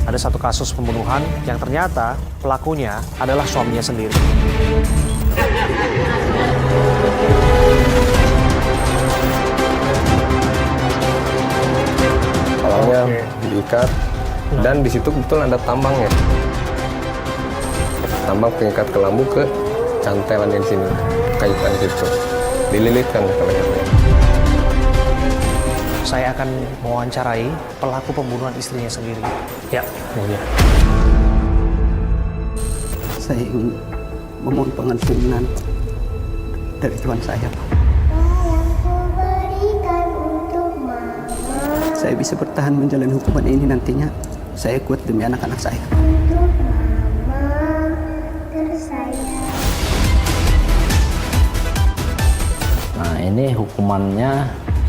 ada satu kasus pembunuhan yang ternyata pelakunya adalah suaminya sendiri. Palangnya diikat dan di situ betul ada tambangnya. Tambang pengikat kelambu ke cantelan di sini, kaitan situ. Dililitkan katanya. Saya akan mewawancarai pelaku pembunuhan istrinya sendiri. Ya, ya. Saya ingin memohon pengampunan dari Tuhan saya, Pak. Saya bisa bertahan menjalani hukuman ini nantinya. Saya kuat demi anak-anak saya. Nah, ini hukumannya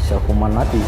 hukuman mati.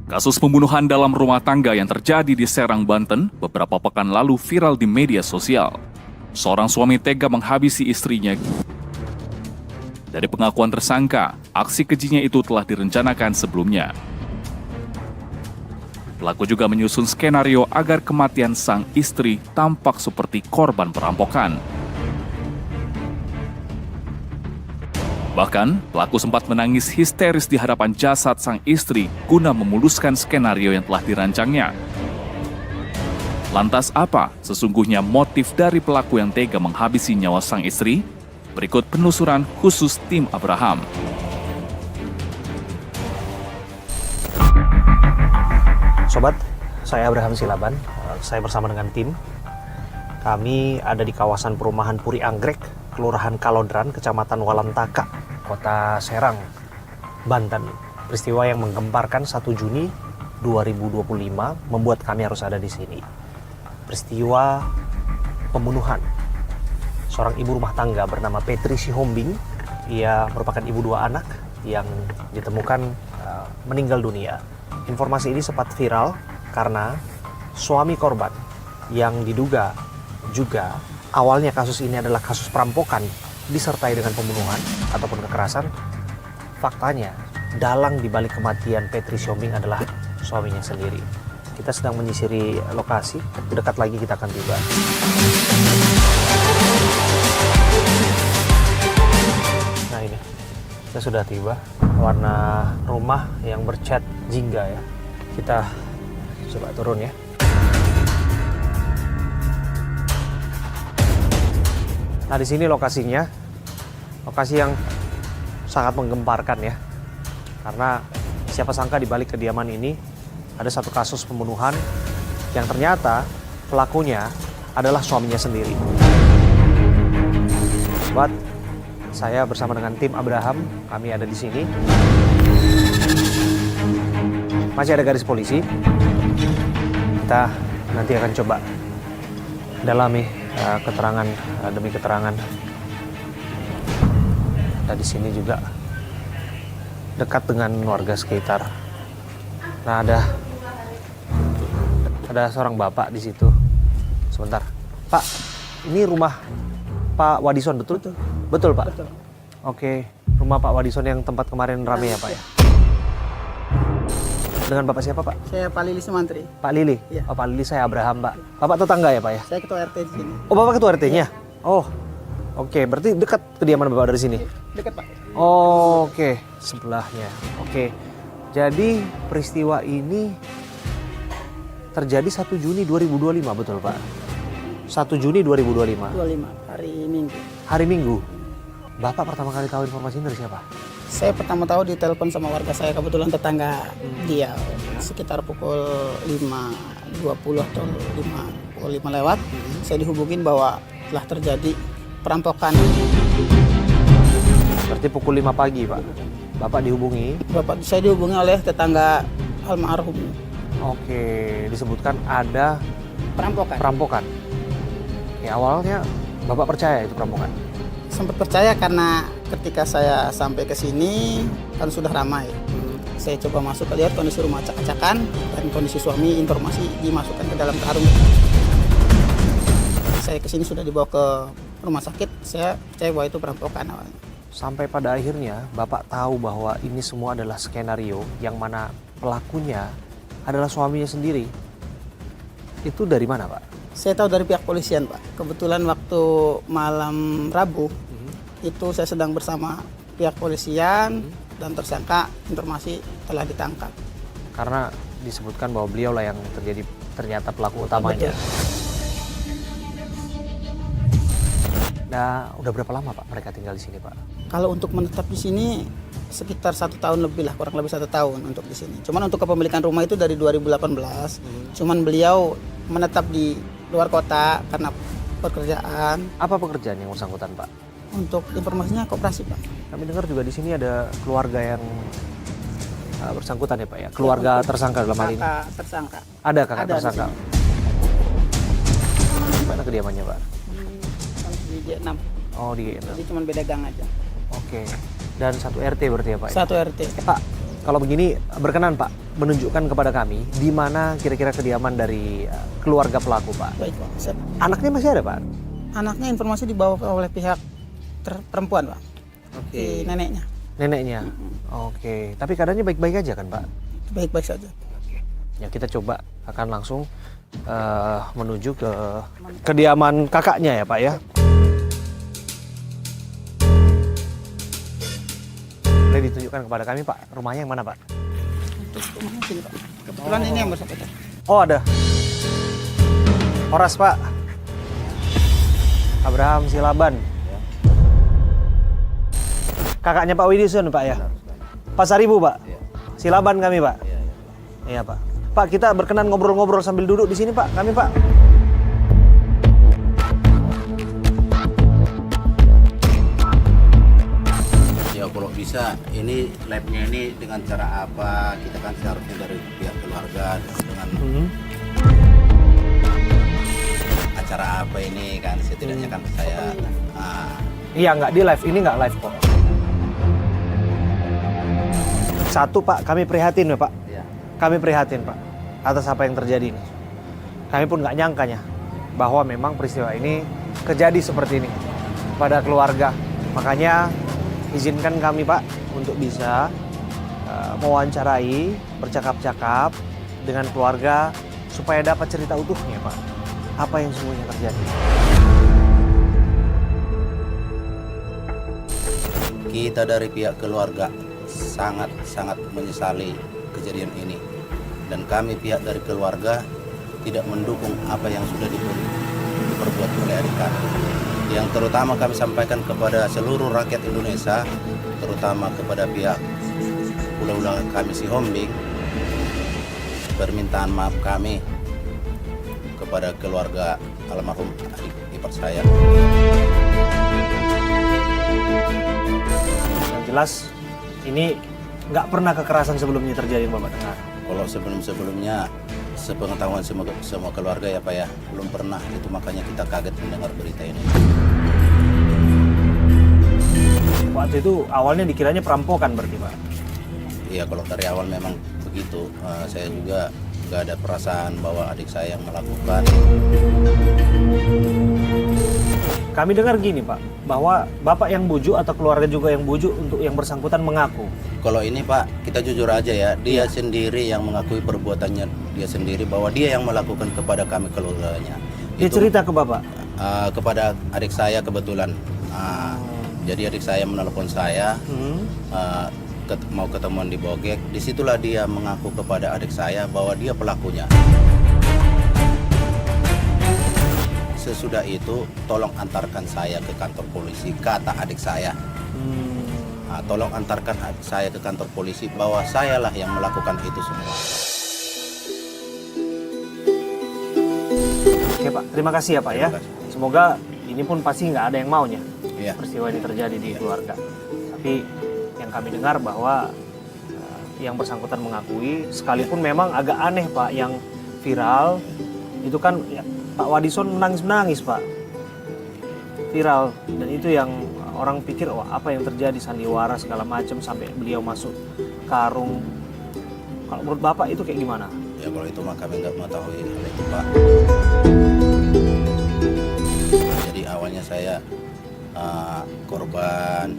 Kasus pembunuhan dalam rumah tangga yang terjadi di Serang, Banten beberapa pekan lalu viral di media sosial. Seorang suami tega menghabisi istrinya. Dari pengakuan tersangka, aksi kejinya itu telah direncanakan sebelumnya. Pelaku juga menyusun skenario agar kematian sang istri tampak seperti korban perampokan. Bahkan, pelaku sempat menangis histeris di hadapan jasad sang istri guna memuluskan skenario yang telah dirancangnya. Lantas apa sesungguhnya motif dari pelaku yang tega menghabisi nyawa sang istri? Berikut penelusuran khusus tim Abraham. Sobat, saya Abraham Silaban. Saya bersama dengan tim. Kami ada di kawasan perumahan Puri Anggrek, Kelurahan Kalodran, Kecamatan Walantaka, Kota Serang, Banten. Peristiwa yang menggemparkan 1 Juni 2025 membuat kami harus ada di sini. Peristiwa pembunuhan seorang ibu rumah tangga bernama Petri Sihombing. Ia merupakan ibu 2 anak yang ditemukan meninggal dunia. Informasi ini sempat viral karena suami korban yang diduga juga awalnya kasus ini adalah kasus perampokan disertai dengan pembunuhan ataupun kekerasan. Faktanya, dalang dibalik kematian Petri Sihombing adalah suaminya sendiri. Kita sedang menyisiri lokasi, dekat lagi kita akan tiba. Nah ini, kita sudah tiba. Warna rumah yang bercat jingga ya. Kita coba turun ya. Nah di sini lokasinya, lokasi yang sangat menggemparkan ya, karena siapa sangka di balik kediaman ini ada satu kasus pembunuhan yang ternyata pelakunya adalah suaminya sendiri. Sobat, saya bersama dengan tim Abraham, kami ada di sini. Masih ada garis polisi. Kita nanti akan coba dalami keterangan demi keterangan. Nah, di sini juga dekat dengan warga sekitar. Nah, ada seorang bapak di situ. Sebentar, Pak, ini rumah Pak Wadison betul? Betul, Pak. Betul. Oke, rumah Pak Wadison yang tempat kemarin rame ya, Pak ya. Dengan Bapak siapa, Pak? Saya Pak Lili Sumantri. Pak Lili? Iya. Oh, Pak Lili, saya Abraham, Pak. Bapak tetangga ya, Pak ya? Saya ketua RT di sini. Oh, Bapak ketua RT-nya? Oh, oke. Berarti dekat kediaman Bapak dari sini? Dekat, Pak. Oh, oke. Sebelahnya. Oke. Jadi, peristiwa ini terjadi 1 Juni 2025, betul, Pak? 1 Juni 2025? 25, hari Minggu. Hari Minggu? Bapak pertama kali tahu informasi ini dari siapa? Saya pertama tahu ditelepon sama warga saya, kebetulan tetangga dia, sekitar pukul 5.20 atau 5 lewat. Saya dihubungin bahwa telah terjadi perampokan. Berarti pukul 5 pagi, Pak. Bapak dihubungi. Saya dihubungi oleh tetangga almarhum. Oke, disebutkan ada Perampokan. perampokan. Ya, awalnya Bapak percaya itu perampokan? Sempat percaya karena ketika saya sampai ke sini kan sudah ramai. Saya coba masuk, lihat kondisi rumah acak-acakan dan kondisi suami, informasi dimasukkan ke dalam karung. Saya ke sini sudah dibawa ke rumah sakit. Saya percaya bahwa itu perampokan awalnya. Sampai pada akhirnya Bapak tahu bahwa ini semua adalah skenario yang mana pelakunya adalah suaminya sendiri. Itu dari mana, Pak? Saya tahu dari pihak polisian, Pak. Kebetulan waktu malam Rabu itu saya sedang bersama pihak polisian dan tersangka informasi telah ditangkap. Karena disebutkan bahwa beliau lah yang ternyata pelaku utamanya. Betul. Nah, udah berapa lama, Pak, mereka tinggal di sini, Pak? Kalau untuk menetap di sini sekitar 1 tahun lebih lah, kurang lebih 1 tahun untuk di sini. Cuman untuk kepemilikan rumah itu dari 2018. Cuman beliau menetap di luar kota karena pekerjaan. Apa pekerjaan yang bersangkutan, Pak? Untuk informasinya koperasi, Pak. Kami dengar juga di sini ada keluarga yang bersangkutan ya, Pak ya? Keluarga tersangka dalam hal ini. Kakak tersangka. Ada kakak Ada di tersangka. Di mana kediamannya, Pak? Di G6. Oh, di Jadi cuma beda gang aja. Oke. Dan satu RT berarti ya, Pak? Ya? Satu RT. Pak, kalau begini berkenan, Pak, menunjukkan kepada kami di mana kira-kira kediaman dari keluarga pelaku, Pak. Baik, Pak. Siap. Anaknya masih ada, Pak? Anaknya informasi dibawa oleh pihak perempuan, Pak. Oke. Neneknya. Neneknya. Oke. Tapi keadaannya baik-baik aja kan, Pak? Baik-baik saja. Ya, kita coba akan langsung menuju ke kediaman kakaknya ya, Pak ya. Boleh ditunjukkan kepada kami, Pak, rumahnya yang mana, Pak? Untuk rumahnya sini, Pak. Kebetulan ini yang bersangkutan. Oh, ada. Horas, Pak. Abraham Silaban. Kakaknya Pak Widisun, Pak ya? Pasar Ibu, Pak? Silaban kami, Pak? Iya, Pak. Pak, kita berkenan ngobrol-ngobrol sambil duduk di sini, Pak. Kami, Pak. Ya kalau bisa, ini labnya ini dengan cara apa? Kita kan seharusnya dari pihak keluarga dengan acara apa ini kan setidaknya kan saya. Iya, nggak di live. Ini nggak live kok. Satu, Pak, kami prihatin ya, Pak. Ya. Kami prihatin, Pak, atas apa yang terjadi ini. Kami pun nggak nyangkanya bahwa memang peristiwa ini terjadi seperti ini pada keluarga. Makanya izinkan kami, Pak, untuk bisa mewawancarai, bercakap-cakap dengan keluarga supaya dapat cerita utuhnya, Pak. Apa yang semuanya terjadi. Kita dari pihak keluarga sangat menyesali kejadian ini. Dan kami pihak dari keluarga tidak mendukung apa yang sudah diperbuat oleh adik kami. Yang terutama kami sampaikan kepada seluruh rakyat Indonesia, terutama kepada pihak Pulau kami Sihombing, permintaan maaf kami kepada keluarga almarhum adik ipar saya. Yang jelas, ini nggak pernah kekerasan sebelumnya terjadi, Bapak dengar. Kalau sebelumnya sepengetahuan semua keluarga ya Pak ya, belum pernah, itu makanya kita kaget mendengar berita ini. Waktu itu awalnya dikiranya perampokan berarti, Pak? Iya, kalau dari awal memang begitu. Saya juga nggak ada perasaan bahwa adik saya yang melakukan. Kami dengar gini, Pak, bahwa Bapak yang bujuk atau keluarga juga yang bujuk untuk yang bersangkutan mengaku. Kalau ini Pak, kita jujur aja ya, dia sendiri yang mengakui perbuatannya dia sendiri bahwa dia yang melakukan kepada kami keluarganya. Dia cerita ke Bapak? Kepada adik saya kebetulan. Jadi adik saya menelpon saya, mau ketemuan di Bogek. Disitulah dia mengaku kepada adik saya bahwa dia pelakunya. Sesudah itu, tolong antarkan saya ke kantor polisi, kata adik saya. Tolong antarkan saya ke kantor polisi bahwa sayalah yang melakukan itu semua. Oke Pak, terima kasih ya Pak ya. Terima kasih. Semoga ini pun pasti nggak ada yang maunya Iya. peristiwa ini terjadi di keluarga. Tapi yang kami dengar bahwa yang bersangkutan mengakui, sekalipun memang agak aneh Pak, yang viral itu kan ya, Pak Wadison menangis-menangis Pak. Viral, dan itu yang orang pikir wah apa yang terjadi, sandiwara segala macam sampai beliau masuk karung. Kalau menurut Bapak itu kayak gimana? Ya kalau itu mah kami nggak mengetahui hal itu Pak. Jadi awalnya saya korban,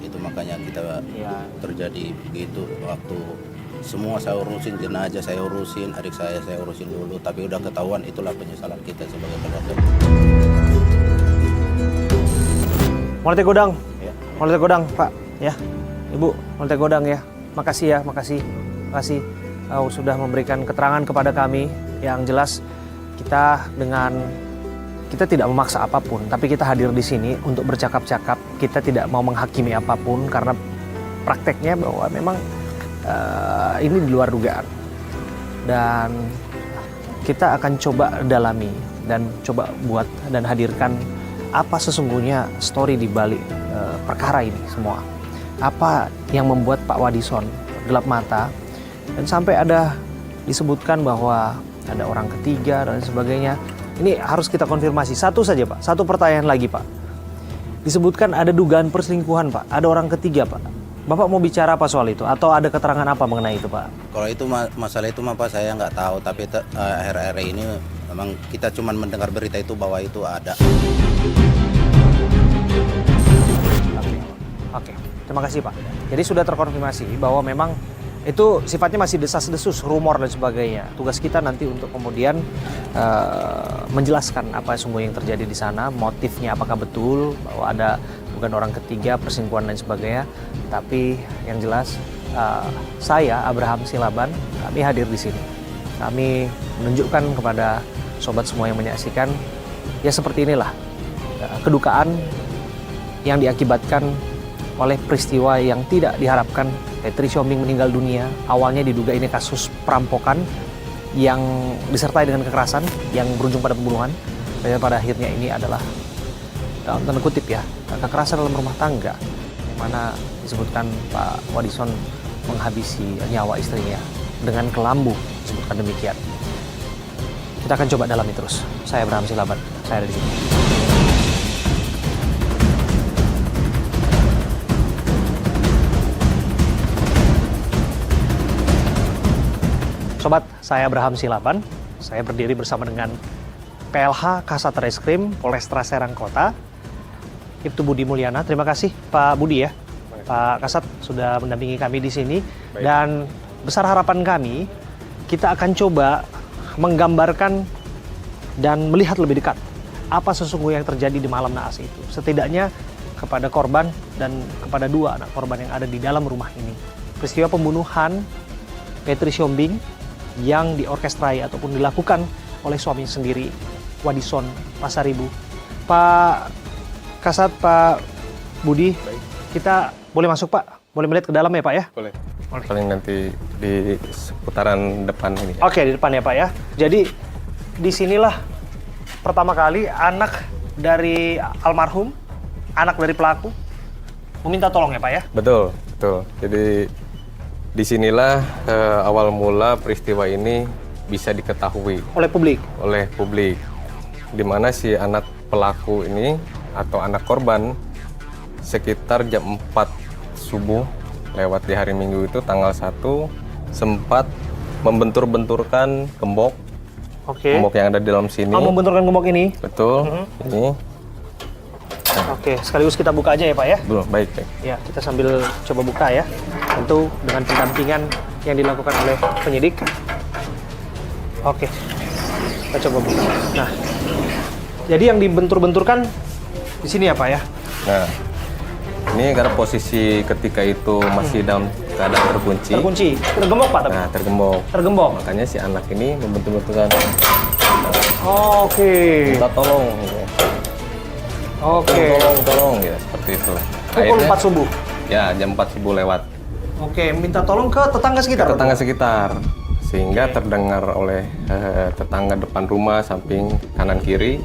itu makanya kita Ya, terjadi begitu. Waktu semua saya urusin, jenazah saya urusin, adik saya urusin dulu, tapi udah ketahuan, itulah penyesalan kita sebagai keluarga. Molte Godang. Ya. Molte Godang, Pak, ya. Ibu, Molte Godang ya. Makasih ya, makasih. Makasih sudah memberikan keterangan kepada kami. Yang jelas kita tidak memaksa apapun, tapi kita hadir di sini untuk bercakap-cakap. Kita tidak mau menghakimi apapun karena prakteknya bahwa memang ini di luar dugaan. Dan kita akan coba dalami dan coba buat dan hadirkan apa sesungguhnya story di balik perkara ini semua. Apa yang membuat Pak Wadison gelap mata dan sampai ada disebutkan bahwa ada orang ketiga dan sebagainya. Ini harus kita konfirmasi. Satu saja Pak, satu pertanyaan lagi Pak. Disebutkan ada dugaan perselingkuhan Pak, ada orang ketiga Pak. Bapak mau bicara apa soal itu? Atau ada keterangan apa mengenai itu Pak? Kalau itu masalah itu mah Pak saya nggak tahu, tapi akhir-akhir ini memang kita cuma mendengar berita itu bahwa itu ada. Oke, terima kasih Pak. Jadi sudah terkonfirmasi bahwa memang itu sifatnya masih desas-desus, rumor dan sebagainya. Tugas kita nanti untuk kemudian menjelaskan apa sungguh yang terjadi di sana, motifnya apakah betul bahwa ada bukan orang ketiga, perselingkuhan dan sebagainya. Tapi yang jelas saya Abraham Silaban, kami hadir di sini. Kami menunjukkan kepada sobat semua yang menyaksikan, ya seperti inilah kedukaan yang diakibatkan oleh peristiwa yang tidak diharapkan. Petri Siombing meninggal dunia. Awalnya diduga ini kasus perampokan yang disertai dengan kekerasan yang berujung pada pembunuhan. Dan pada akhirnya ini adalah dalam tanda kutip ya, kekerasan dalam rumah tangga, yang mana disebutkan Pak Wadison menghabisi nyawa istrinya dengan kelambu, disebutkan demikian. Kita akan coba dalami terus. Saya Abraham Silaban, saya ada di sini. Sobat, saya Abraham Silaban. Saya berdiri bersama dengan PLH Kasat Reskrim Polrestra Serang Kota, Ibtu Budi Mulyana. Terima kasih Pak Budi ya, Pak Kasat sudah mendampingi kami di sini. Baik. Dan besar harapan kami, kita akan coba menggambarkan dan melihat lebih dekat apa sesungguhnya yang terjadi di malam naas itu. Setidaknya kepada korban dan kepada dua anak korban yang ada di dalam rumah ini. Peristiwa pembunuhan Petri Siombing yang diorkestrai ataupun dilakukan oleh suaminya sendiri, Wadison Pasaribu. Pak Kasat, Pak Budi, kita boleh masuk Pak? Boleh melihat ke dalam ya Pak ya? Boleh. Boleh. Paling nanti di seputaran depan ini. Oke, di depan ya Pak ya. Jadi disinilah pertama kali anak dari almarhum, anak dari pelaku, meminta tolong ya Pak ya? Betul, betul. Jadi disinilah awal mula peristiwa ini bisa diketahui Oleh publik. di mana si anak pelaku ini atau anak korban sekitar jam 4 subuh lewat di hari Minggu itu tanggal 1 sempat membentur-benturkan gembok. Oke. Gembok yang ada di dalam sini. Membenturkan gembok ini. Betul. Ini. Oke, sekaligus kita buka aja ya Pak ya? Belum, baik. Ya, kita sambil coba buka ya. Tentu dengan pendampingan yang dilakukan oleh penyidik. Oke, kita coba buka. Nah, jadi yang dibentur-benturkan di sini ya Pak ya? Nah, ini karena posisi ketika itu masih dalam keadaan terkunci. Terkunci, tergembok Pak? Nah, tergembok. Tergembok? Makanya si anak ini membentur-benturkan. Oke. Minta tolong. Oke. Tolong, ya seperti itu. Pukul 4 subuh? Ya, jam 4 subuh lewat. Oke, minta tolong ke tetangga sekitar. Tetangga sekitar. Sehingga terdengar oleh tetangga depan rumah, samping, kanan, kiri.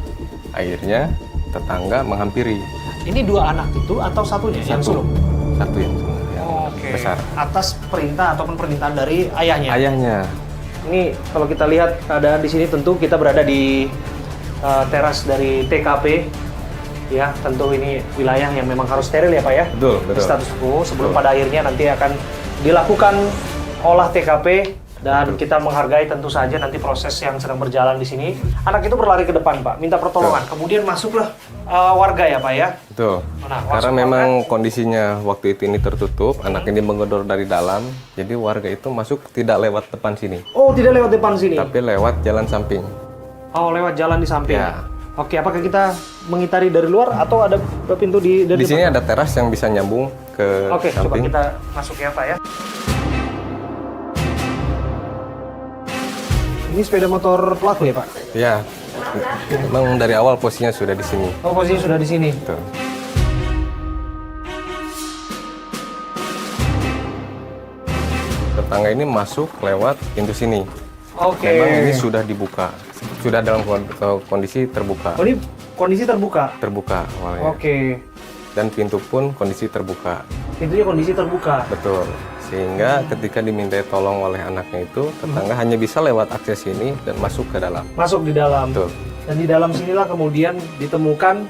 Akhirnya tetangga menghampiri. Ini 2 anak itu atau satunya yang sulung? Satu yang Oke. besar. Atas perintah ataupun permintaan dari ayahnya. Ayahnya. Ini kalau kita lihat keadaan di sini, tentu kita berada di teras dari TKP. Ya, tentu ini wilayah yang memang harus steril ya Pak ya. Betul, betul. Status quo sebelum Betul. pada akhirnya nanti akan dilakukan olah TKP dan kita menghargai tentu saja nanti proses yang sedang berjalan di sini. Anak itu berlari ke depan Pak, minta pertolongan. Kemudian masuklah warga ya Pak ya. Betul. Nah, Karena masuk memang kondisinya waktu itu ini tertutup, anak ini menggedor dari dalam, jadi warga itu masuk tidak lewat depan sini, Oh, tidak lewat depan sini. tapi lewat jalan samping. Oh, lewat jalan di samping. Ya. Oke, apakah kita mengitari dari luar atau ada pintu dari Di sini depan? ada teras yang bisa nyambung ke Oke, coba samping. kita masuk ya Pak ya. Ini sepeda motor pelaku ya Pak? Ya, memang dari awal posisinya sudah di sini. Oh, posisinya sudah di sini. Betul. Tetangga ini masuk lewat pintu sini. Oke. Memang ini sudah dibuka, sudah dalam kondisi terbuka. Oh, ini kondisi terbuka? Terbuka awalnya. Oke. Dan pintu pun kondisi terbuka. Pintunya kondisi terbuka? Betul. Sehingga ketika dimintai tolong oleh anaknya itu, tetangga hanya bisa lewat akses ini dan masuk ke dalam. Masuk di dalam? Betul. Dan di dalam sinilah kemudian ditemukan,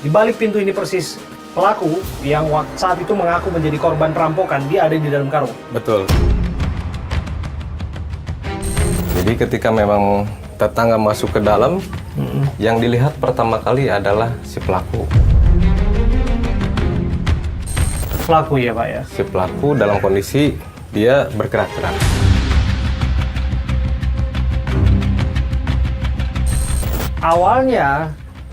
di balik pintu ini persis, pelaku yang saat itu mengaku menjadi korban perampokan, dia ada di dalam karung? Betul. Jadi ketika memang tetangga masuk ke dalam, yang dilihat pertama kali adalah si pelaku. Pelaku ya Pak ya? Si pelaku dalam kondisi dia bergerak-gerak. Awalnya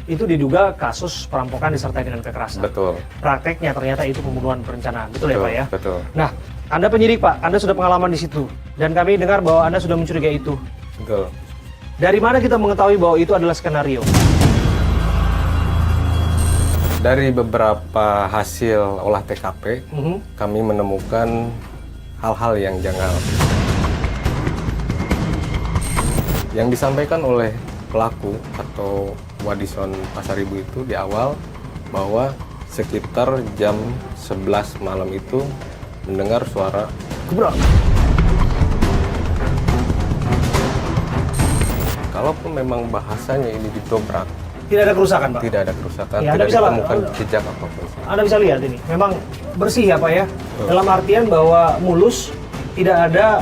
itu diduga kasus perampokan disertai dengan kekerasan. Betul. Prakteknya ternyata itu pembunuhan berencana. Betul ya Pak ya? Betul. Nah, Anda penyidik Pak, Anda sudah pengalaman di situ. Dan kami dengar bahwa Anda sudah mencurigai itu. Betul. Dari mana kita mengetahui bahwa itu adalah skenario? Dari beberapa hasil olah TKP, kami menemukan hal-hal yang janggal. Yang disampaikan oleh pelaku atau Wadison Pasar Ibu itu di awal bahwa sekitar jam 11 malam itu mendengar suara gebrak. Kalaupun memang bahasanya ini didobrak, Tidak ada kerusakan Pak? tidak ada kerusakan, Ya, Anda tidak bisa lah. ditemukan jejak apapun. Anda bisa lihat ini, memang bersih ya Pak ya? Dalam artian bahwa mulus, tidak ada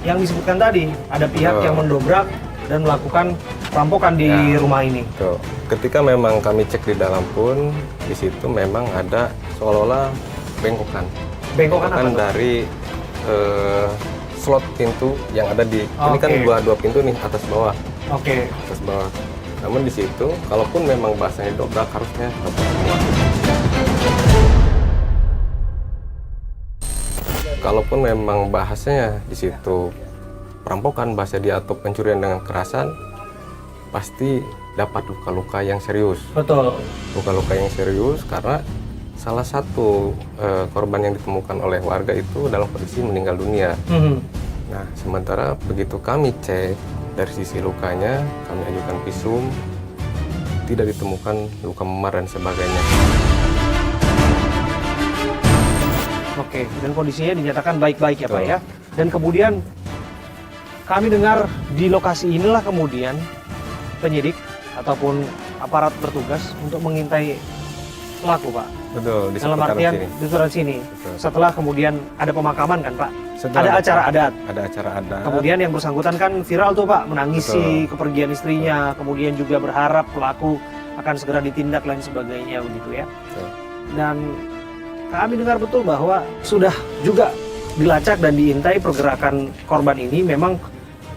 yang disebutkan tadi. Ada pihak yang mendobrak dan melakukan perampokan di rumah ini. Tuh. Ketika memang kami cek di dalam pun, di situ memang ada seolah-olah bengkokan. Bengkokan apa tuh? Dari slot pintu yang ada di ini kan dua pintu nih, atas bawah. Oke. Atas bawah. Namun di situ, kalaupun memang bahasanya dobrak, harusnya dobrak semua. Kalaupun memang bahasanya di situ perampokan, bahasa dia atau pencurian dengan kekerasan, pasti dapat luka-luka yang serius. Betul. Luka-luka yang serius karena salah satu korban yang ditemukan oleh warga itu dalam kondisi meninggal dunia. Nah, sementara begitu kami cek dari sisi lukanya, kami ajukan visum, tidak ditemukan luka memar dan sebagainya. Oke, dan kondisinya dinyatakan baik-baik ya Pak Betul. ya. Dan kemudian kami dengar di lokasi inilah kemudian penyidik ataupun aparat bertugas untuk mengintai pelaku Pak. Betul, di Dalam seputaran artian sini. di seputaran sini. Betul. Setelah kemudian ada pemakaman kan Pak. Setelah Ada acara adat. Ada acara adat. Kemudian yang bersangkutan kan viral tuh Pak, menangisi kepergian istrinya, kemudian juga berharap pelaku akan segera ditindak dan sebagainya begitu ya. Betul. Dan kami dengar betul bahwa sudah juga dilacak dan diintai pergerakan korban ini, memang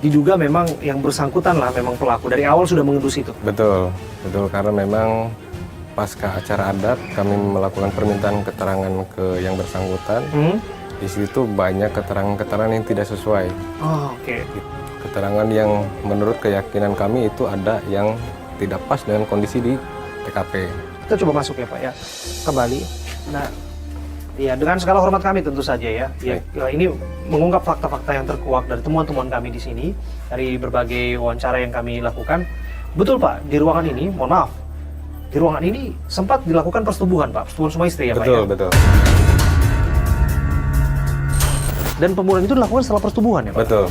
diduga memang yang bersangkutan lah memang pelaku. Dari awal sudah mengendus itu. Betul, betul, karena memang pasca acara adat kami melakukan permintaan keterangan ke yang bersangkutan. Di situ banyak keterangan-keterangan yang tidak sesuai. Oh, oke. Keterangan yang menurut keyakinan kami itu ada yang tidak pas dengan kondisi di TKP. Kita coba masuk ya Pak ya, kembali. Nah, Ya, dengan segala hormat kami tentu saja ya. Ya, ini mengungkap fakta-fakta yang terkuak dari temuan-temuan kami di sini, dari berbagai wawancara yang kami lakukan. Betul Pak, di ruangan ini, mohon maaf, di ruangan ini sempat dilakukan persetubuhan Pak, persetubuhan suami istri ya Pak ya? Betul. Dan pembunuhan itu dilakukan setelah persetubuhan ya Pak? Betul.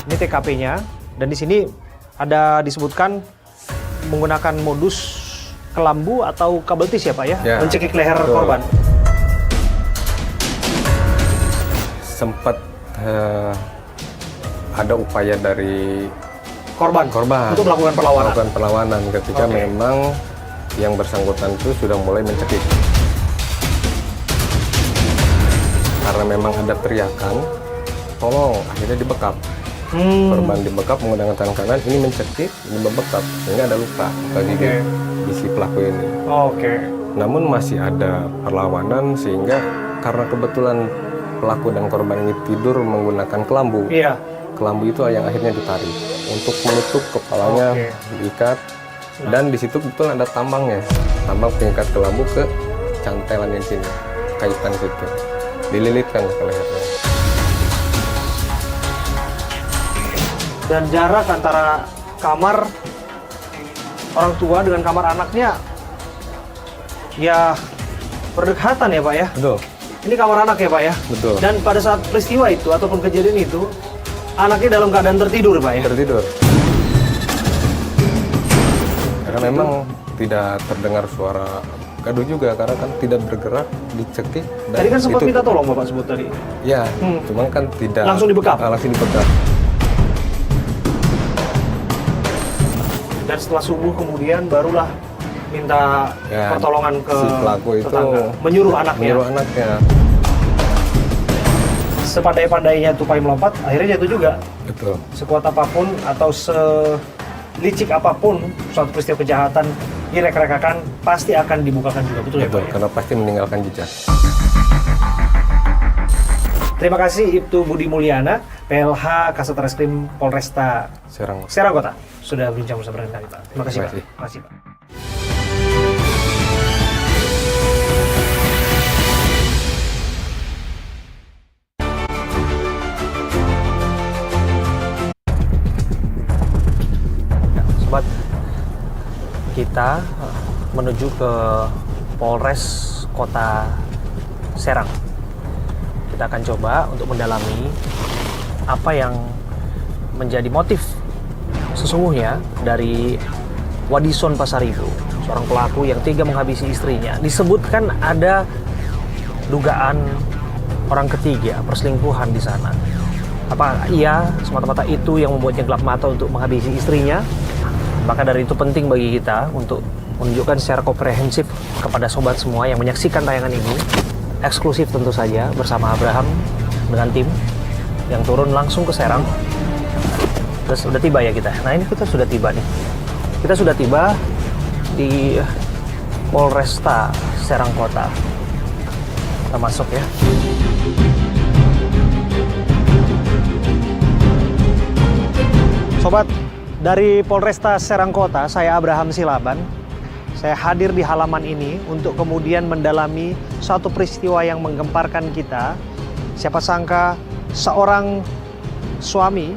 Ini TKP-nya, dan di sini ada disebutkan menggunakan modus kelambu atau kabel tis ya Pak ya? Ya, Mencekik leher betul. korban. Sempat ada upaya dari Korban untuk melakukan perlawanan. melakukan perlawanan ketika Oke. memang yang bersangkutan itu sudah mulai mencekik. Karena memang ada teriakan, tolong, akhirnya dibekap. Korban dibekap menggunakan tangan kanan, ini mencekik, ini membekap, sehingga ada luka di si pelaku ini. Oke. Namun masih ada perlawanan sehingga karena kebetulan pelaku dan korban ini tidur menggunakan kelambu. Iya. Kelambu itu yang akhirnya ditarik untuk menutup kepalanya, Oke. diikat, dan di situ betul ada tambangnya, tambang pengikat kelambu ke cantelan yang sini, kaitan situ, dililitkan ke lehernya. Dan jarak antara kamar orang tua dengan kamar anaknya ya berdekatan ya Pak ya? Betul, Ini kamar anak ya Pak ya? betul. Dan pada saat peristiwa itu ataupun kejadian itu, anaknya dalam keadaan tertidur Pak ya? Tertidur. Karena memang tidak terdengar suara gaduh juga, karena kan tidak bergerak, dicekik. Dan Tadi kan sempat itu- minta tolong Bapak sebut tadi. Ya, cuman kan tidak Langsung dibekap? Langsung dibekap. Dan setelah subuh kemudian barulah minta Ya, pertolongan ke si pelaku itu tetangga. Menyuruh anaknya. Menyuruh anaknya. Sepandai-pandainya tupai melompat, akhirnya jatuh juga. Betul. Sekuat apapun atau selicik apapun suatu peristiwa kejahatan direka-rekakan pasti akan dibukakan juga, betul ya Pak? Betul, ya? karena pasti meninggalkan jejak. Terima kasih Ibtu Budi Mulyana, PLH Kasat Reskrim Polresta Serang. Serang Kota, sudah berbincang bersama dengan kami Pak. Terima kasih Pak. Terima Terima kasih Pak. Ya, sobat, kita menuju ke Polres Kota Serang. Kita akan coba untuk mendalami apa yang menjadi motif sesungguhnya dari Wadison Pasaribu, seorang pelaku yang tega menghabisi istrinya. Disebutkan ada dugaan orang ketiga, perselingkuhan di sana. Apa iya semata-mata itu yang membuatnya gelap mata untuk menghabisi istrinya? Maka dari itu penting bagi kita untuk menunjukkan secara komprehensif kepada sobat semua yang menyaksikan tayangan ini, eksklusif tentu saja bersama Abraham dengan tim yang turun langsung ke Serang. Terus udah tiba ya kita. Nah ini kita sudah tiba nih. Kita sudah tiba di Polresta Serang Kota. Kita masuk ya. Sobat, dari Polresta Serang Kota, saya Abraham Silaban. Saya hadir di halaman ini untuk kemudian mendalami suatu peristiwa yang menggemparkan kita. Siapa sangka seorang suami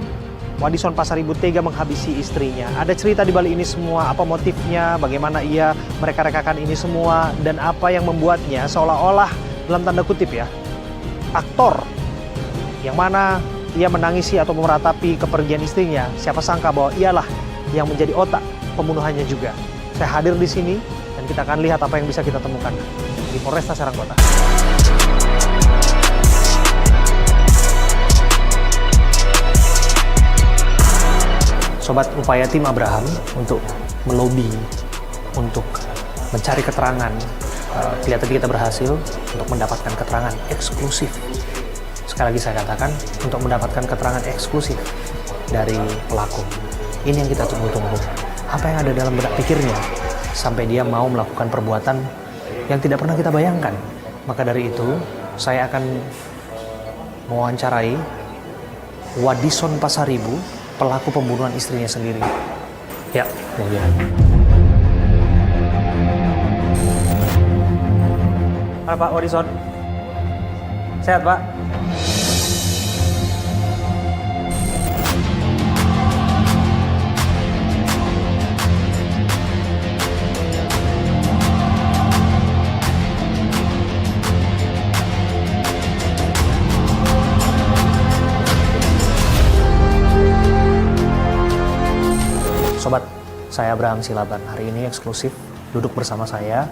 Wadison Pasaribu tega menghabisi istrinya. Ada cerita di balik ini semua, apa motifnya, bagaimana ia mereka-rekakan ini semua, dan apa yang membuatnya seolah-olah dalam tanda kutip ya, aktor yang mana ia menangisi atau meratapi kepergian istrinya. Siapa sangka bahwa ialah yang menjadi otak pembunuhannya juga. Saya hadir di sini dan kita akan lihat apa yang bisa kita temukan di Polresta Serang Kota. Sobat, upaya tim Abraham untuk melobi, untuk mencari keterangan, kelihatan kita berhasil untuk mendapatkan keterangan eksklusif. Sekali lagi saya katakan, untuk mendapatkan keterangan eksklusif dari pelaku. Ini yang kita tunggu-tunggu. Apa yang ada dalam benak pikirnya sampai dia mau melakukan perbuatan yang tidak pernah kita bayangkan. Maka dari itu, saya akan mewawancarai Wadison Pasaribu, pelaku pembunuhan istrinya sendiri. Ya, ini dia. Pak Wadison. Sehat, Pak? Sobat, saya Abraham Silaban. Hari ini eksklusif duduk bersama saya,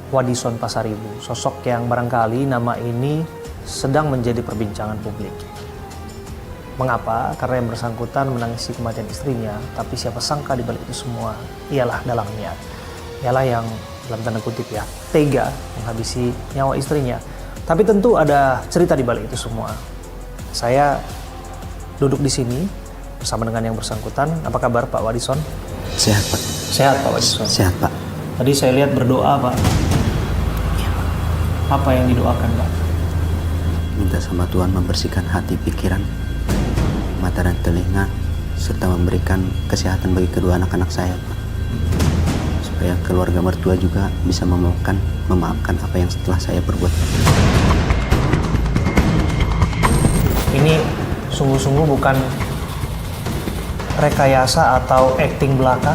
Wadison Pasaribu. Sosok yang barangkali nama ini sedang menjadi perbincangan publik. Mengapa? Karena yang bersangkutan menangisi kematian istrinya, tapi siapa sangka di balik itu semua ialah dalang niat. Ialah yang dalam tanda kutip ya, tega menghabisi nyawa istrinya. Tapi tentu ada cerita di balik itu semua. Saya duduk di sini bersama dengan yang bersangkutan. Apa kabar Pak Wadison? Sehat, Pak. Sehat Pak Wadison. Sehat, Pak. Tadi saya lihat berdoa Pak. Apa yang didoakan Pak? Minta sama Tuhan membersihkan hati, pikiran, mata dan telinga, serta memberikan kesehatan bagi kedua anak-anak saya, Pak. Supaya keluarga mertua juga bisa memaafkan apa yang setelah saya perbuat. Ini sungguh-sungguh bukan rekayasa atau acting belaka?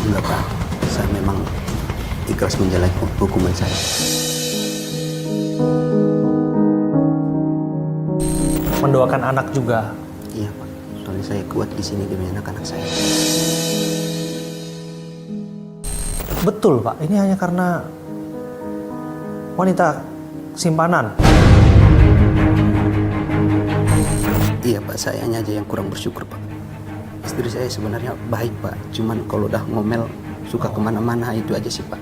Enggak, Pak. Saya memang ikhlas menjalani hukuman saya. Mendoakan anak juga? Iya, Pak. Soalnya saya kuat di sini demi anak-anak saya. Betul Pak, ini hanya karena wanita simpanan. Iya, Pak. Sayanya aja yang kurang bersyukur, Pak. Istri saya sebenarnya baik, Pak. Cuman kalau udah ngomel, suka kemana-mana, itu aja sih, Pak.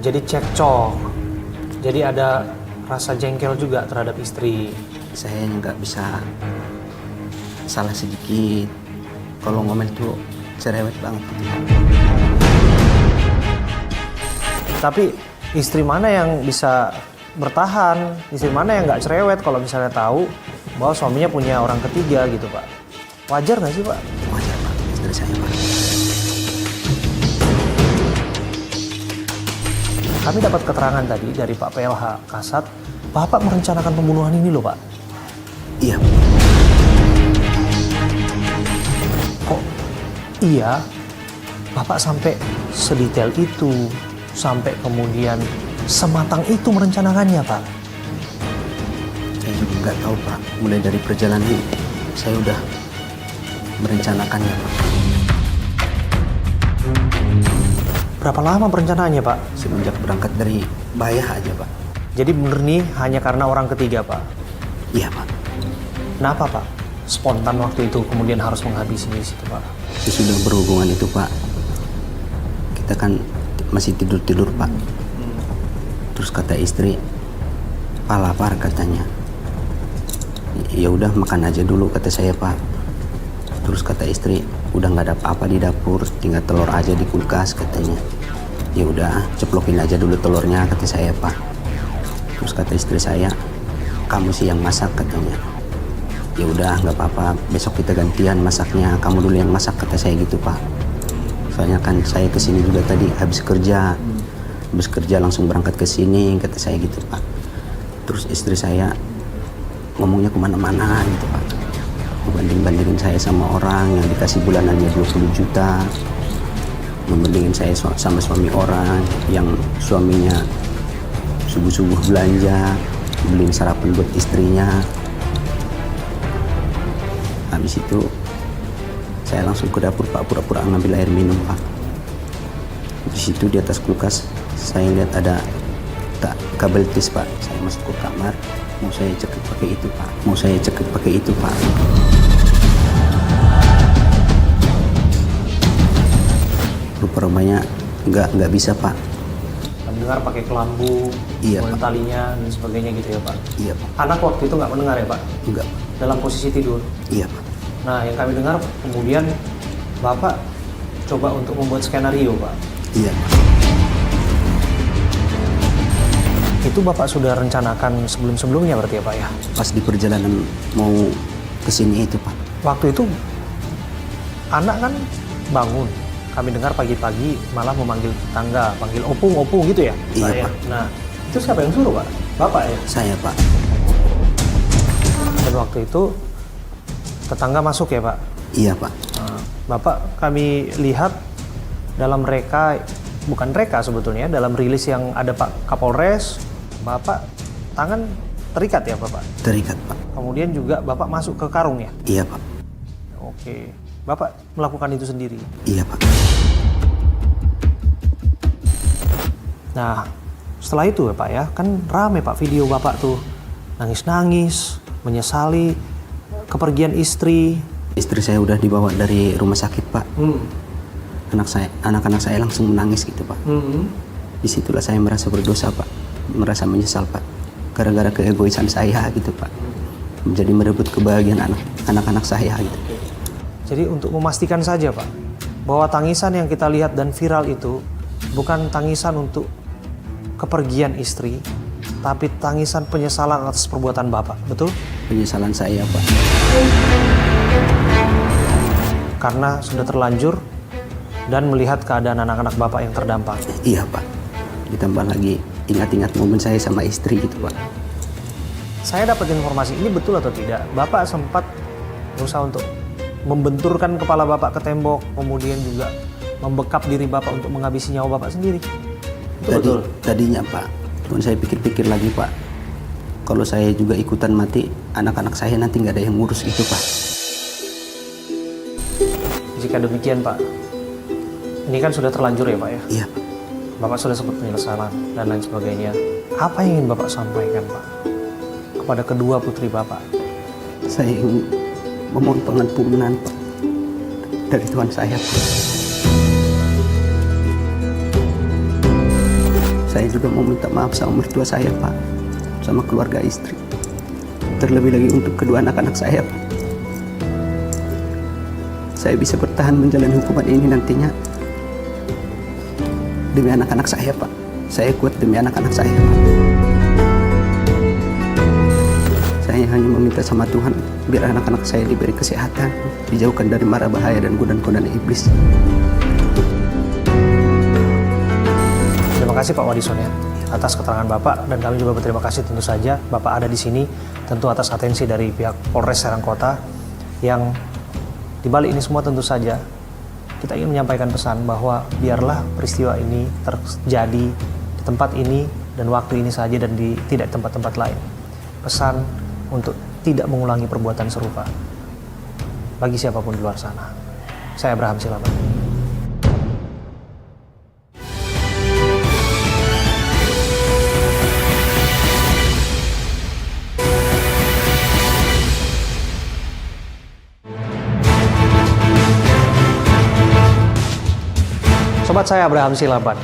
Jadi cekcok. Jadi ada rasa jengkel juga terhadap istri. Saya nggak bisa salah sedikit. Kalau ngomel tuh cerewet banget gitu, Pak. Tapi istri mana yang bisa bertahan? Istri mana yang nggak cerewet kalau misalnya tahu bahwa suaminya punya orang ketiga gitu Pak? Wajar nggak sih Pak? Wajar, Pak. Istri saya, Pak. Kami dapat keterangan tadi dari Pak PLH Kasat, Bapak merencanakan pembunuhan ini loh Pak. Iya. Kok iya? Bapak sampai sedetail itu, sampai kemudian sematang itu merencanakannya Pak? Saya juga nggak tahu, Pak. Mulai dari perjalanan ini, saya udah merencanakannya, Pak. Berapa lama perencanaannya Pak? Semenjak berangkat dari Bayah aja, Pak. Jadi bener nih hanya karena orang ketiga Pak? Iya, Pak. Kenapa Pak? Spontan waktu itu kemudian harus menghabisi di situ Pak? Sesudah berhubungan itu, Pak, kita kan masih tidur-tidur, Pak. Terus kata istri, "Pak, lapar," katanya. Ya udah makan aja dulu, kata saya, Pak. Terus kata istri, "Udah nggak ada apa-apa di dapur, tinggal telur aja di kulkas," katanya. Ya udah, ceplokin aja dulu telurnya, kata saya, Pak. Terus kata istri saya, "Kamu sih yang masak," katanya. Ya udah, nggak apa-apa, besok kita gantian masaknya, kamu dulu yang masak, kata saya gitu, Pak. Soalnya kan saya kesini juga tadi habis kerja langsung berangkat ke sini, kata saya gitu, Pak. Terus istri saya ngomongnya kemana-mana gitu, Pak. Membanding-bandingin saya sama orang yang dikasih bulanannya 20 juta. Membandingin saya sama suami orang yang suaminya subuh-subuh belanja, beliin sarapan buat istrinya. Habis itu saya langsung ke dapur, Pak, pura-pura ngambil air minum, Pak. Di situ di atas kulkas saya lihat ada kabel tis, Pak. Saya masuk ke kamar, mau saya cekik pakai itu, Pak. Rupa-rupanya nggak bisa, Pak. Mendengar pakai kelambu, Iya, Pak. talinya dan sebagainya gitu ya Pak? Iya, Pak. Anak waktu itu nggak mendengar ya Pak? Enggak, Pak. Dalam posisi tidur? Iya, Pak. Nah yang kami dengar kemudian Bapak coba untuk membuat skenario Pak? Iya, Pak. Itu Bapak sudah rencanakan sebelum-sebelumnya berarti ya Pak ya? Pas di perjalanan mau kesini itu, Pak. Waktu itu anak kan bangun, kami dengar pagi-pagi malah memanggil tetangga, panggil opung gitu ya? Iya, Pak, ya? Pak. Nah Itu siapa yang suruh Pak? Bapak ya? Saya Pak. Dan waktu itu tetangga masuk ya Pak? Iya Pak. Bapak kami lihat dalam bukan reka sebetulnya, dalam rilis yang ada Pak Kapolres, Bapak tangan terikat ya Bapak? Terikat Pak. Kemudian juga Bapak masuk ke karung ya? Iya Pak. Oke. Bapak melakukan itu sendiri? Iya Pak. Nah, setelah itu ya Pak ya, kan rame Pak video Bapak tuh nangis-nangis, menyesali kepergian istri. Istri saya udah dibawa dari rumah sakit Pak. Anak-anak saya langsung menangis gitu Pak. Disitulah saya merasa berdosa Pak, merasa menyesal Pak, gara-gara keegoisan saya gitu Pak, menjadi merebut kebahagiaan anak-anak saya gitu. Jadi untuk memastikan saja Pak, bahwa tangisan yang kita lihat dan viral itu bukan tangisan untuk kepergian istri, tapi tangisan penyesalan atas perbuatan Bapak, betul? Penyesalan saya Pak. Karena sudah terlanjur dan melihat keadaan anak-anak Bapak yang terdampak. Iya Pak. Ditambah lagi ingat-ingat momen saya sama istri gitu Pak. Saya dapat informasi ini betul atau tidak? Bapak sempat berusaha untuk membenturkan kepala Bapak ke tembok, kemudian juga membekap diri Bapak untuk menghabisi nyawa Bapak sendiri. Itu betul? Tadinya Pak, cuman saya pikir-pikir lagi Pak, kalau saya juga ikutan mati, anak-anak saya nanti nggak ada yang ngurus gitu Pak. Jika demikian Pak, ini kan sudah terlanjur ya Pak ya? Iya Pak. Bapak sudah sempat penyesalan dan lain sebagainya. Apa yang ingin Bapak sampaikan Pak kepada kedua putri Bapak? Saya ingin memohon pengampunan Pak dari Tuhan saya Pak. Saya juga mau minta maaf sama mertua saya Pak, sama keluarga istri. Terlebih lagi untuk kedua anak-anak saya Pak. Saya bisa bertahan menjalani hukuman ini nantinya demi anak-anak saya Pak. Saya kuat demi anak-anak saya Pak. Saya hanya meminta sama Tuhan biar anak-anak saya diberi kesehatan, dijauhkan dari mara bahaya dan godaan-godaan iblis. Terima kasih Pak Wadison ya atas keterangan Bapak, dan kami juga berterima kasih tentu saja Bapak ada di sini, tentu atas atensi dari pihak Polres Serang Kota yang di balik ini semua tentu saja kita ingin menyampaikan pesan bahwa biarlah peristiwa ini terjadi di tempat ini dan waktu ini saja dan tidak tempat-tempat lain. Pesan untuk tidak mengulangi perbuatan serupa bagi siapapun di luar sana. Saya Abraham Silaban. Sobat saya Abraham Silaban,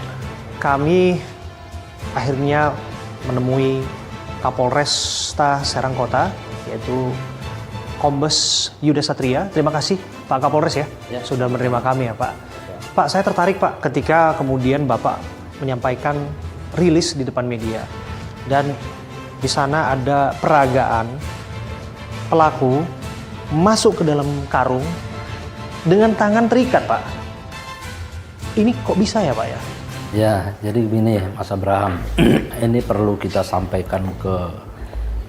kami akhirnya menemui Kapolresta Serang Kota, yaitu Kombes Yuda Satria. Terima kasih Pak Kapolres ya, sudah menerima kami ya Pak. Pak, saya tertarik Pak ketika kemudian Bapak menyampaikan rilis di depan media. Dan di sana ada peragaan pelaku masuk ke dalam karung dengan tangan terikat Pak. Ini kok bisa ya Pak ya? Ya, jadi begini Mas Abraham, ini perlu kita sampaikan ke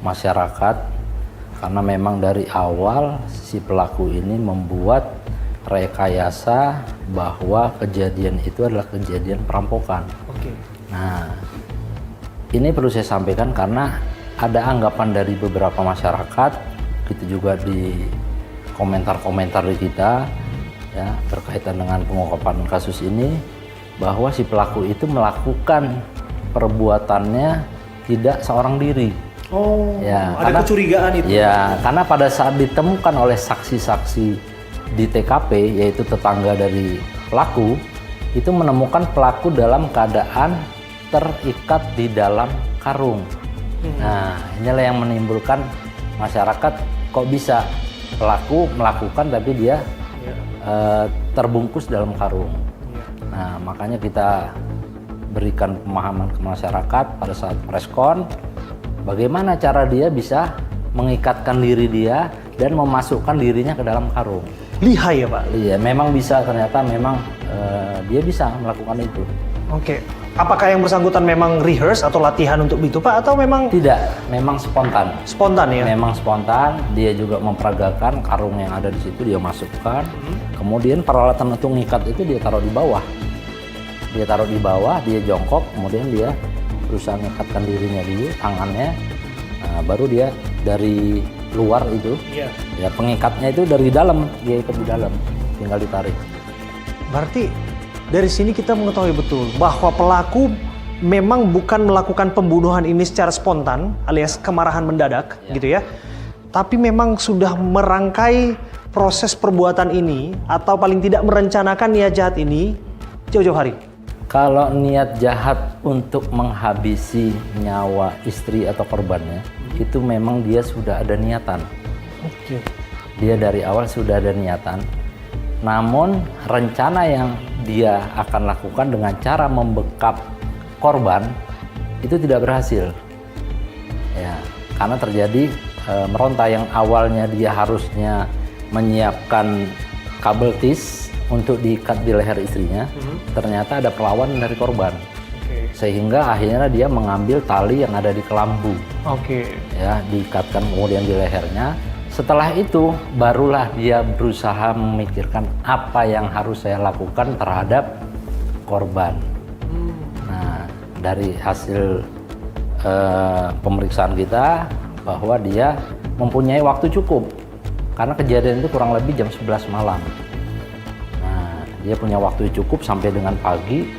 masyarakat karena memang dari awal si pelaku ini membuat rekayasa bahwa kejadian itu adalah kejadian perampokan. Oke. Nah, ini perlu saya sampaikan karena ada anggapan dari beberapa masyarakat, gitu juga di komentar-komentar di kita, ya berkaitan dengan pengungkapan kasus ini, bahwa si pelaku itu melakukan perbuatannya tidak seorang diri. Oh, ya, ada kecurigaan itu. Ya, karena pada saat ditemukan oleh saksi-saksi di TKP, yaitu tetangga dari pelaku, itu menemukan pelaku dalam keadaan terikat di dalam karung. Nah, inilah yang menimbulkan masyarakat kok bisa pelaku melakukan tapi dia terbungkus dalam karung. Nah, makanya kita berikan pemahaman ke masyarakat pada saat preskon bagaimana cara dia bisa mengikatkan diri dia dan memasukkan dirinya ke dalam karung. Lihai ya Pak? Iya, memang bisa, ternyata memang dia bisa melakukan itu. Oke, Apakah yang bersangkutan memang rehearse atau latihan untuk itu Pak, atau memang Tidak, memang spontan. spontan ya? Memang spontan, dia juga memperagakan karung yang ada di situ, dia masukkan. Kemudian peralatan untuk ngikat itu dia taruh di bawah. Dia taruh di bawah, dia jongkok, kemudian dia berusaha ngikatkan dirinya dulu, tangannya. Nah, baru dia dari luar itu, ya pengikatnya itu dari dalam, dia ikut di dalam, tinggal ditarik. Berarti dari sini kita mengetahui betul bahwa pelaku memang bukan melakukan pembunuhan ini secara spontan alias kemarahan mendadak gitu ya. Tapi memang sudah merangkai proses perbuatan ini atau paling tidak merencanakan niat jahat ini jauh-jauh hari. Kalau niat jahat untuk menghabisi nyawa istri atau korbannya, itu memang dia sudah ada niatan. Oke. Dia dari awal sudah ada niatan. Namun rencana yang dia akan lakukan dengan cara membekap korban itu tidak berhasil. Ya, karena terjadi meronta yang awalnya dia harusnya menyiapkan kabel tis untuk diikat di leher istrinya, ternyata ada perlawanan dari korban. Sehingga akhirnya dia mengambil tali yang ada di kelambu. Ya, diikatkan kemudian di lehernya. Setelah itu barulah dia berusaha memikirkan apa yang harus saya lakukan terhadap korban. Nah, dari hasil pemeriksaan kita bahwa dia mempunyai waktu cukup karena kejadian itu kurang lebih jam 11 malam. Nah, dia punya waktu cukup sampai dengan pagi.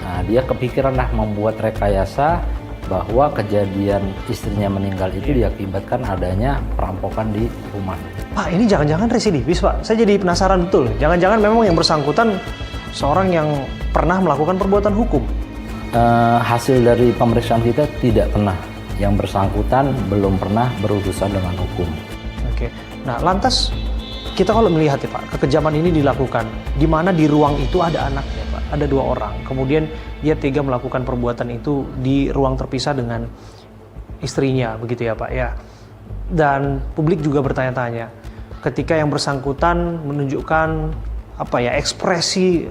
Nah, dia kepikiran lah membuat rekayasa bahwa kejadian istrinya meninggal itu diakibatkan adanya perampokan di rumah. Pak, ini jangan-jangan residivis Pak. Saya jadi penasaran betul. Jangan-jangan memang yang bersangkutan seorang yang pernah melakukan perbuatan hukum. Hasil dari pemeriksaan kita tidak pernah. Yang bersangkutan belum pernah berurusan dengan hukum. Oke. Nah, lantas kita kalau melihat ya Pak, kekejaman ini dilakukan di mana di ruang itu ada anaknya Pak, ada 2 orang. Kemudian dia tega melakukan perbuatan itu di ruang terpisah dengan istrinya, begitu ya Pak ya. Dan publik juga bertanya-tanya, ketika yang bersangkutan menunjukkan apa ya, ekspresi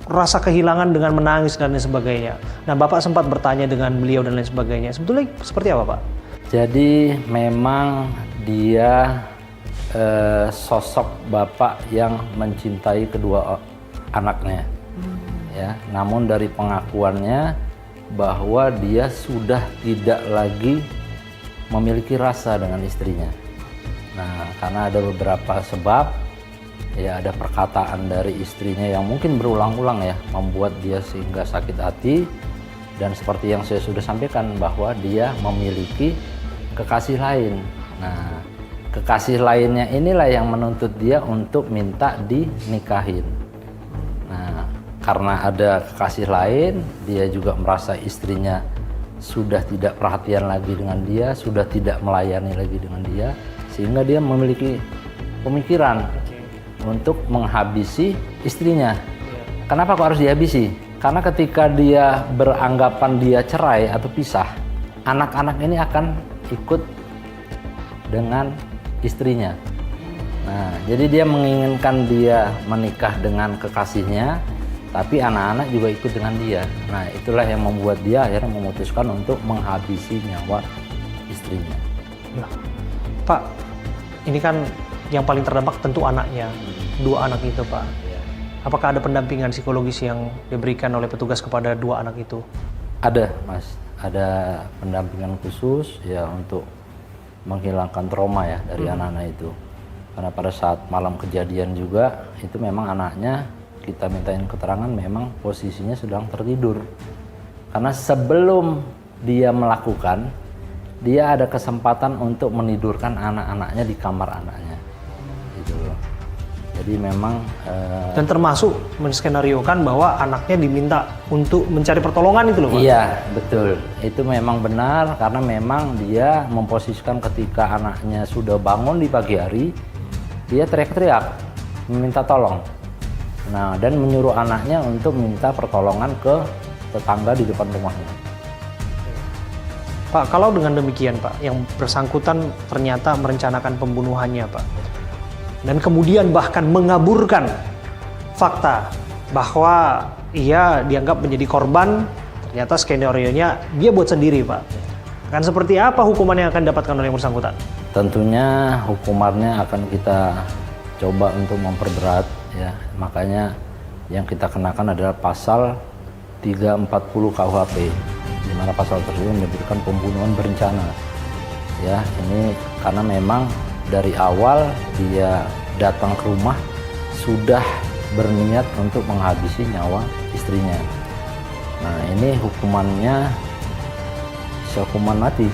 rasa kehilangan dengan menangis dan lain sebagainya. Nah, Bapak sempat bertanya dengan beliau dan lain sebagainya. Sebetulnya seperti apa Pak? Jadi memang dia sosok bapak yang mencintai kedua anaknya. Ya, namun dari pengakuannya bahwa dia sudah tidak lagi memiliki rasa dengan istrinya. Nah, karena ada beberapa sebab, ya ada perkataan dari istrinya yang mungkin berulang-ulang ya, membuat dia sehingga sakit hati. Dan seperti yang saya sudah sampaikan bahwa dia memiliki kekasih lain. Nah, kekasih lainnya inilah yang menuntut dia untuk minta dinikahin. Nah, karena ada kekasih lain, dia juga merasa istrinya sudah tidak perhatian lagi dengan dia, sudah tidak melayani lagi dengan dia, sehingga dia memiliki pemikiran untuk menghabisi istrinya. Kenapa kok harus dihabisi? Karena ketika dia beranggapan dia cerai atau pisah, anak-anak ini akan ikut dengan istrinya. Nah, jadi dia menginginkan dia menikah dengan kekasihnya, tapi anak-anak juga ikut dengan dia. Nah, itulah yang membuat dia akhirnya memutuskan untuk menghabisi nyawa istrinya. Nah, Pak, ini kan yang paling terdampak tentu anaknya, 2 anak itu Pak. Apakah ada pendampingan psikologis yang diberikan oleh petugas kepada 2 anak itu? Ada, Mas. Ada pendampingan khusus ya untuk menghilangkan trauma ya dari anak-anak itu. Karena pada saat malam kejadian juga itu memang anaknya kita mintain keterangan memang posisinya sedang tertidur. Karena sebelum dia melakukan, dia ada kesempatan untuk menidurkan anak-anaknya di kamar anaknya. Gitu loh. Jadi memang dan termasuk menskenariokan bahwa anaknya diminta untuk mencari pertolongan itu loh Pak? Iya, betul. Itu memang benar karena memang dia memposisikan ketika anaknya sudah bangun di pagi hari, dia teriak-teriak meminta tolong. Nah, dan menyuruh anaknya untuk minta pertolongan ke tetangga di depan rumahnya. Pak, kalau dengan demikian Pak, yang bersangkutan ternyata merencanakan pembunuhannya Pak, dan kemudian bahkan mengaburkan fakta bahwa ia dianggap menjadi korban, ternyata skenario-nya dia buat sendiri, Pak. Akan seperti apa hukuman yang akan didapatkan oleh yang bersangkutan? Tentunya hukumannya akan kita coba untuk memperberat ya. Makanya yang kita kenakan adalah pasal 340 KUHP, di mana pasal tersebut menyebutkan pembunuhan berencana. Ya, ini karena memang dari awal dia datang ke rumah sudah berniat untuk menghabisi nyawa istrinya. Nah, ini hukumannya bisa hukuman mati.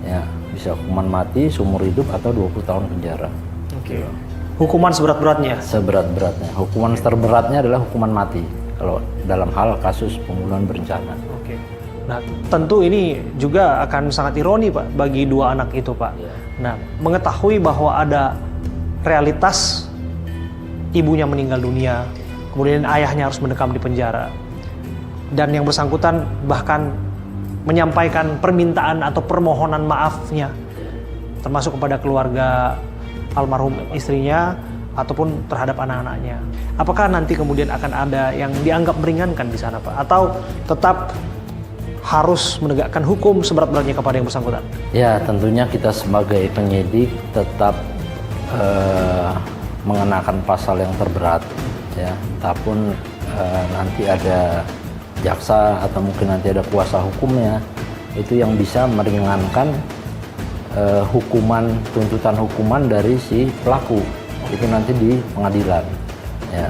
Ya, bisa hukuman mati, seumur hidup atau 20 tahun penjara. Oke. Hukuman seberat-beratnya? Seberat-beratnya. Hukuman terberatnya adalah hukuman mati kalau dalam hal kasus pembunuhan berencana. Oke. Nah, tentu ini juga akan sangat ironi, Pak, bagi dua anak itu, Pak. Nah, mengetahui bahwa ada realitas ibunya meninggal dunia, kemudian ayahnya harus mendekam di penjara, dan yang bersangkutan bahkan menyampaikan permintaan atau permohonan maafnya, termasuk kepada keluarga almarhum istrinya ataupun terhadap anak-anaknya. Apakah nanti kemudian akan ada yang dianggap meringankan di sana, Pak? Atau tetap harus menegakkan hukum seberat-beratnya kepada yang bersangkutan? Ya, tentunya kita sebagai penyidik tetap mengenakan pasal yang terberat, ya. Ataupun nanti ada jaksa atau mungkin nanti ada kuasa hukumnya itu yang bisa meringankan hukuman, tuntutan hukuman dari si pelaku itu nanti di pengadilan, ya.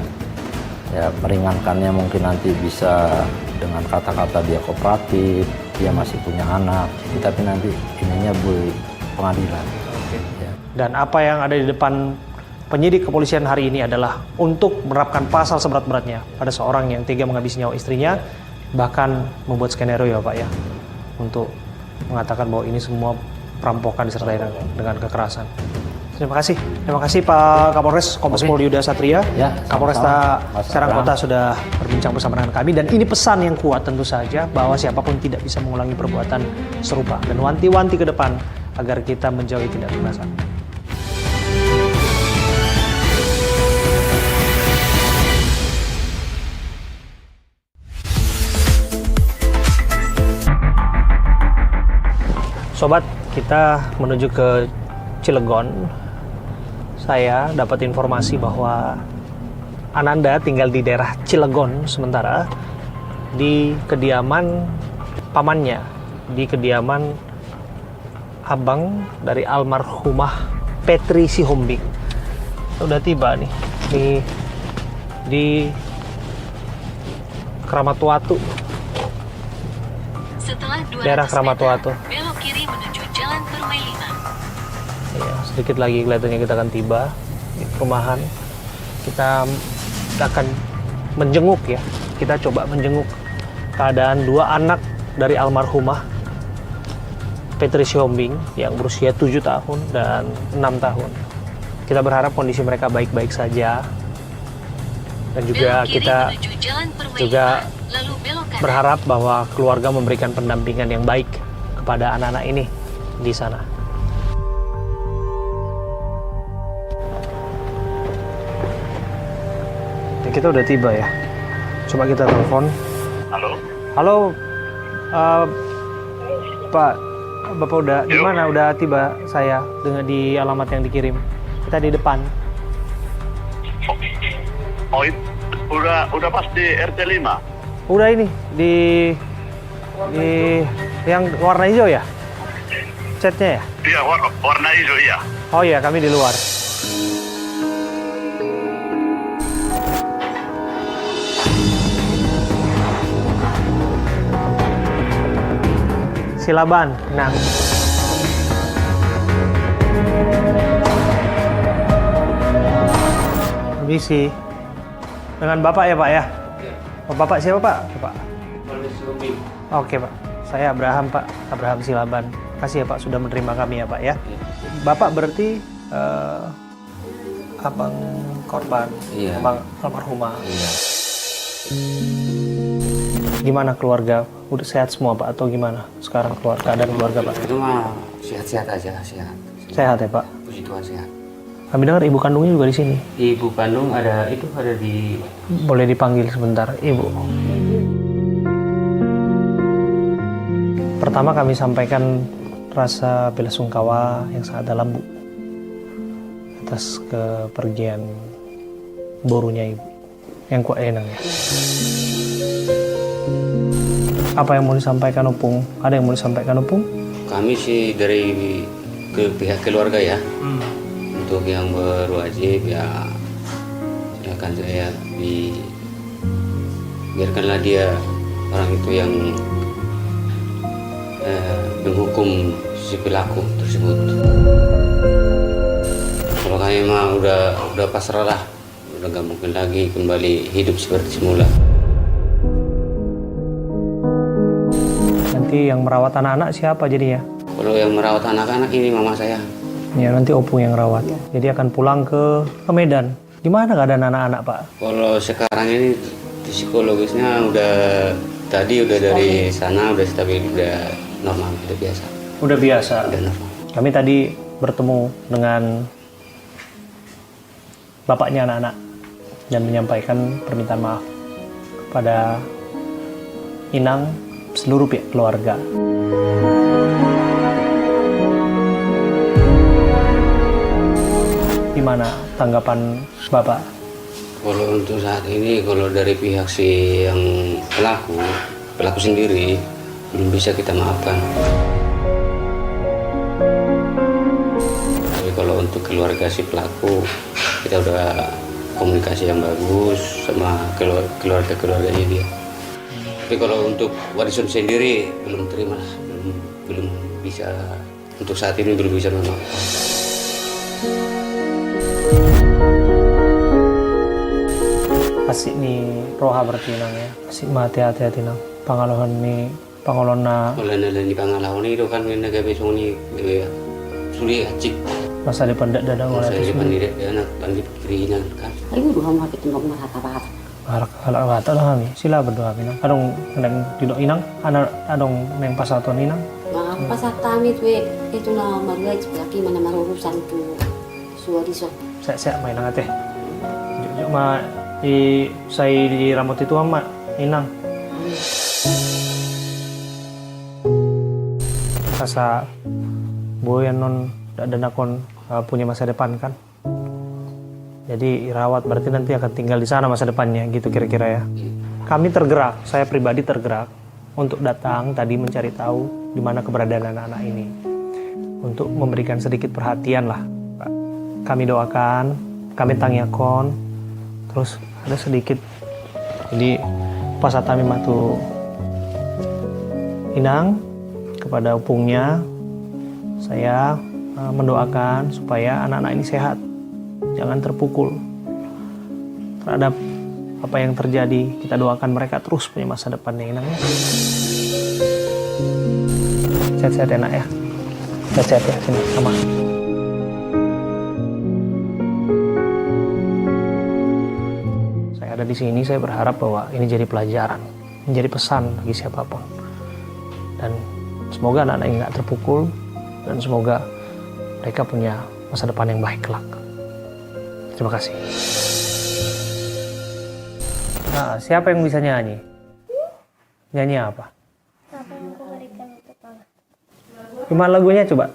Ya, meringankannya mungkin nanti bisa dengan kata-kata dia kooperatif, dia masih punya anak, tapi nanti ininya di pengadilan. Oke. Ya. Dan apa yang ada di depan penyidik kepolisian hari ini adalah untuk menerapkan pasal seberat-beratnya pada seorang yang tega menghabisi nyawa istrinya, bahkan membuat skenario ya, Pak, ya, untuk mengatakan bahwa ini semua perampokan disertai dengan kekerasan. Terima kasih Pak Kapolres Kombes Pol Yuda Satria. Ya, Kapolresta sama-sama, Mas Serang Abraham. Kota sudah berbincang bersama dengan kami, dan ini pesan yang kuat tentu saja bahwa siapapun tidak bisa mengulangi perbuatan serupa, dan wanti-wanti ke depan agar kita menjauhi tindak kekerasan. Sobat, kita menuju ke Cilegon. Saya dapat informasi bahwa Ananda tinggal di daerah Cilegon sementara, di kediaman pamannya, di kediaman abang dari almarhumah Petri Sihombing. Udah tiba nih di Kramatuatu. Setelah 200 Daerah Kramatuatu. meter, belok kiri menuju Jalan Permai 5. Ya, sedikit lagi kelihatannya kita akan tiba di perumahan. Kita akan menjenguk ya. Kita coba menjenguk keadaan dua anak dari almarhumah Petri Sihombing yang berusia 7 tahun dan 6 tahun. Kita berharap kondisi mereka baik-baik saja. Dan juga Belok kiri kita menuju Jalan Permai juga 5, lalu belok kanan. berharap bahwa keluarga memberikan pendampingan yang baik kepada anak-anak ini di sana. Ya, kita udah tiba ya. Coba kita telepon. Halo, Pak. Bapak udah di mana? Udah tiba saya dengan di alamat yang dikirim. Kita di depan. Oh, udah pas di RT 5. Udah ini di yang warna hijau ya? Catnya ya? Iya, warna hijau, iya. Oh iya, kami di luar. Silaban, nah. Permisi. Dengan Bapak ya, Pak ya? Bapak siapa, Pak? Bapak. Oke, Pak. Saya Abraham, Pak. Abraham Silaban. Kasih ya, Pak, sudah menerima kami ya, Pak ya. Bapak berarti abang korban, Iya. abang almarhumah. Iya. Gimana keluarga? Udah sehat semua, Pak, atau gimana sekarang keadaan keluarga, Pak? Itu mah sehat-sehat aja, sehat. Sehat ya, Pak? Puji Tuhan sehat. Kami dengar ibu kandungnya juga di sini. Ibu kandung ada di. Boleh dipanggil sebentar, Ibu. Pertama kami sampaikan rasa belasungkawa yang sangat dalam, Bu, atas kepergian borunya Ibu, yang kuat enang ya. Apa yang mau disampaikan Opung? Ada yang mau disampaikan Opung? Kami sih dari ke pihak keluarga ya. Untuk yang berwajib ya akan saya biarkanlah dia orang itu yang menghukum si pelaku tersebut. Kalau kami mah udah pasrah lah, udah gak mungkin lagi kembali hidup seperti semula. Nanti yang merawat anak-anak siapa jadinya? Kalau yang merawat anak-anak ini mama saya. Ya nanti Opung yang rawat. Jadi akan pulang ke Medan. Di mana keadaan anak-anak, Pak? Kalau sekarang ini psikologisnya udah dari sana udah stabil, udah normal, udah biasa. Udah biasa. Udah normal. Kami tadi bertemu dengan bapaknya anak-anak dan menyampaikan permintaan maaf kepada Inang, seluruh pihak keluarga. Gimana tanggapan Bapak? Kalau untuk saat ini, kalau dari pihak si yang pelaku sendiri belum bisa kita maafkan. Tapi kalau untuk keluarga si pelaku, kita udah komunikasi yang bagus sama keluarganya dia. Tapi kalau untuk warisan sendiri belum terima lah, belum bisa, untuk saat ini belum bisa memaafkan. Asik nih roha berarti nang ya. Asik mati hati-hati nang. Pangalohan nih pangolona. Kalau di Pangalawan itu kan naga besok ni sulit acik. Masa depan dadang oleh Masa depan dia anak panggil kirinan kan. Ayo doa mau kita ngomong rata-rata. Kalau kata lah kami sila berdoa pinang. Adong neng duduk inang, adong neng pasatuan inang. Maaf pasatami tuh itu na maruaj laki mana marurusan tu suariso. Saya main nang teh. Juk ma saya di rambut itu amat inang. Rasa boyan non dan nakon punya masa depan kan. Jadi rawat berarti nanti akan tinggal di sana masa depannya gitu kira-kira ya. Kami tergerak, saya pribadi tergerak untuk datang tadi mencari tahu di mana keberadaan anak-anak ini. Untuk memberikan sedikit perhatian lah, Pak. Kami doakan, kami tangyakon, terus ada sedikit. Jadi pas kami matu Inang kepada Opungnya, saya mendoakan supaya anak-anak ini sehat. Jangan terpukul terhadap apa yang terjadi. Kita doakan mereka terus punya masa depannya Inang ya. Sehat-sehat enak ya. Sehat-sehat ya sini sama. Saya ada di sini, saya berharap bahwa ini jadi pelajaran, menjadi pesan bagi siapapun. Dan semoga anak-anak ini nggak terpukul dan semoga mereka punya masa depan yang baik kelak. Terima kasih. Nah, siapa yang bisa nyanyi? Nyanyi apa? Apa yang kau berikan untuk Allah? Gimana lagunya coba?